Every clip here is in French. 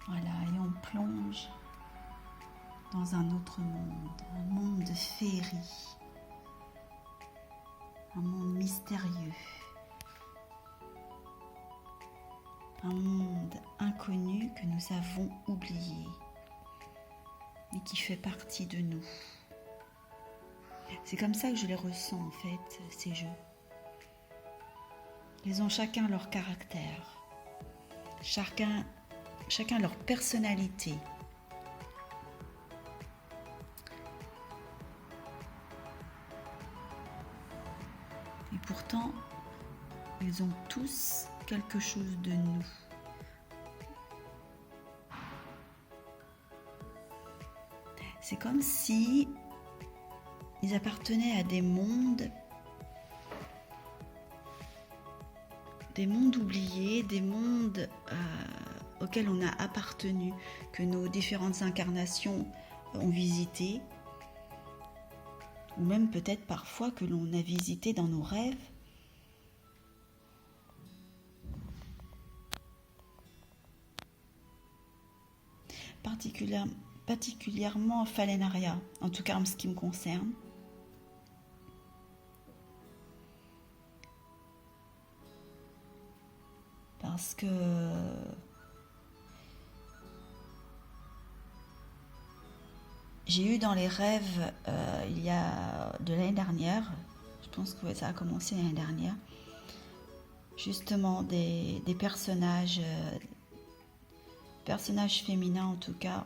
Voilà, et on plonge dans un autre monde, un monde de féerie, un monde mystérieux, un monde inconnu que nous avons oublié, mais qui fait partie de nous. C'est comme ça que je les ressens en fait, ces jeux. Ils ont chacun leur caractère, chacun leur personnalité. Et pourtant, ils ont tous quelque chose de nous. C'est comme si ils appartenaient à des mondes oubliés, des mondes auxquels on a appartenu, que nos différentes incarnations ont visité, ou même peut-être parfois que l'on a visité dans nos rêves. Particulièrement Falenaria, en tout cas en ce qui me concerne. Parce que j'ai eu dans les rêves, il y a de l'année dernière, je pense que ça a commencé l'année dernière, justement des personnages féminins en tout cas,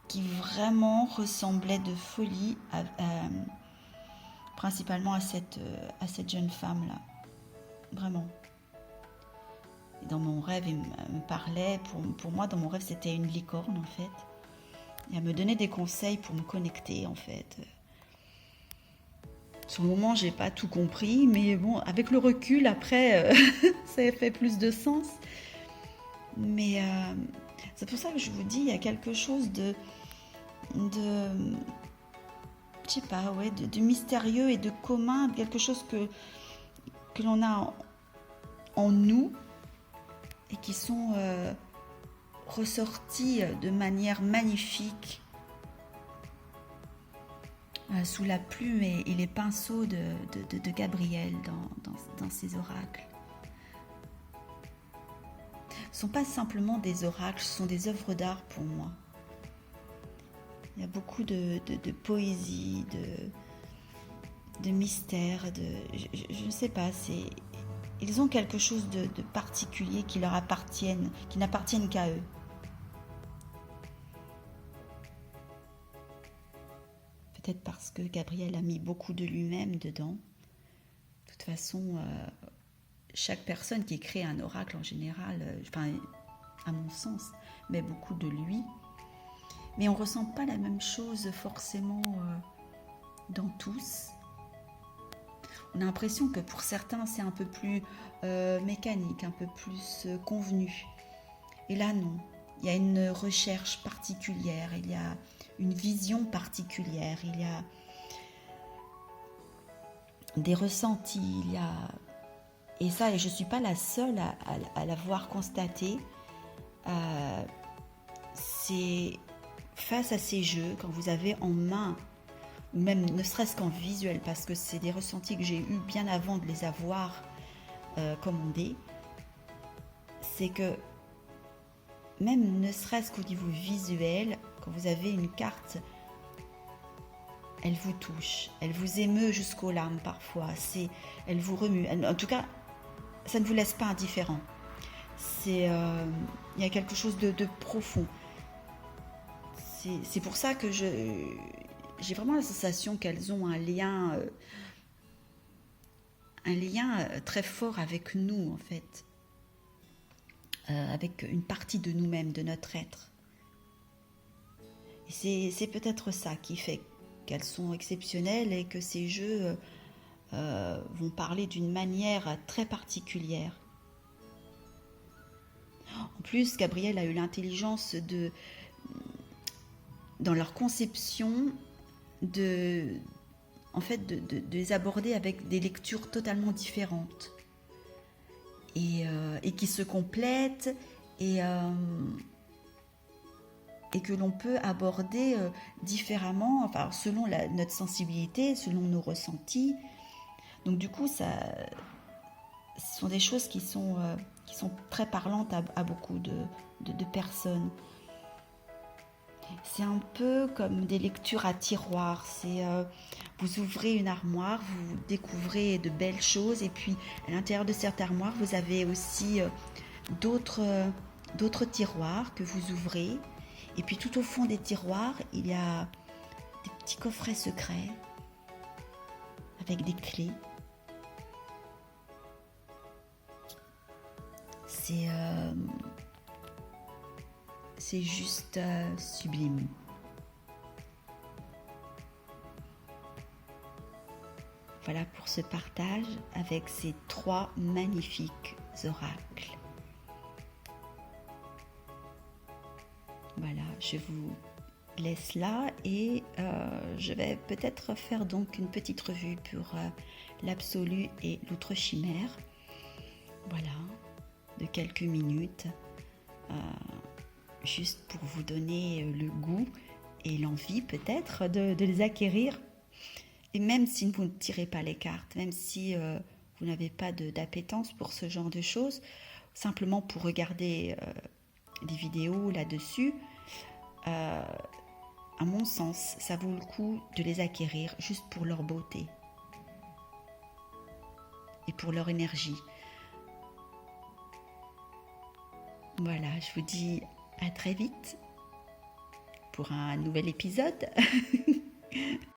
qui vraiment ressemblaient de folie principalement à cette jeune femme-là. Vraiment. Et dans mon rêve, elle me parlait, pour moi, dans mon rêve, c'était une licorne, en fait. Et elle me donnait des conseils pour me connecter, en fait. Sur le moment, j'ai pas tout compris, mais bon, avec le recul, après, ça a fait plus de sens. Mais c'est pour ça que je vous dis, il y a quelque chose de je sais pas, ouais, de mystérieux et de commun, quelque chose que l'on a en nous et qui sont ressortis de manière magnifique sous la plume et les pinceaux de Gabriel dans ses oracles. Ce ne sont pas simplement des oracles, ce sont des œuvres d'art pour moi. Il y a beaucoup de poésie, de mystère, je ne sais pas, ils ont quelque chose de particulier qui leur appartiennent, qui n'appartiennent qu'à eux. Peut-être parce que Gabriel a mis beaucoup de lui-même dedans. De toute façon, chaque personne qui crée un oracle en général, à mon sens, met beaucoup de lui. Mais on ne ressent pas la même chose forcément dans tous. On a l'impression que pour certains, c'est un peu plus mécanique, un peu plus convenu. Et là, non. Il y a une recherche particulière, il y a une vision particulière, il y a des ressentis, il y a... Et ça, je ne suis pas la seule à l'avoir constaté. C'est face à ces jeux, quand vous avez en main, ou même ne serait-ce qu'en visuel, parce que c'est des ressentis que j'ai eus bien avant de les avoir commandés, c'est que même ne serait-ce qu'au niveau visuel, quand vous avez une carte, elle vous touche, elle vous émeut jusqu'aux larmes parfois, elle vous remue. En tout cas, ça ne vous laisse pas indifférent. Il y a quelque chose de profond. C'est pour ça que j'ai vraiment la sensation qu'elles ont un lien très fort avec nous, en fait. Avec une partie de nous-mêmes, de notre être. Et c'est peut-être ça qui fait qu'elles sont exceptionnelles et que ces jeux vont parler d'une manière très particulière. En plus, Gabriel a eu l'intelligence dans leur conception, de, en fait, de les aborder avec des lectures totalement différentes et qui se complètent et, euh, et que l'on peut aborder différemment, enfin, selon notre sensibilité, selon nos ressentis. Donc du coup, ce sont des choses qui sont très parlantes à beaucoup de personnes. C'est un peu comme des lectures à tiroir. Vous ouvrez une armoire, vous découvrez de belles choses, et puis à l'intérieur de cette armoire, vous avez aussi d'autres d'autres tiroirs que vous ouvrez. Et puis tout au fond des tiroirs, il y a des petits coffrets secrets avec des clés. C'est euh, c'est juste sublime. Voilà pour ce partage avec ces 3 magnifiques oracles. Voilà, je vous laisse là et je vais peut-être faire donc une petite revue pour l'absolu et l'outre chimère. Voilà, de quelques minutes, juste pour vous donner le goût et l'envie peut-être de les acquérir. Et même si vous ne tirez pas les cartes, même si vous n'avez pas d'appétence pour ce genre de choses, simplement pour regarder des vidéos là-dessus, à mon sens, ça vaut le coup de les acquérir juste pour leur beauté et pour leur énergie. Voilà, je vous dis à très vite pour un nouvel épisode.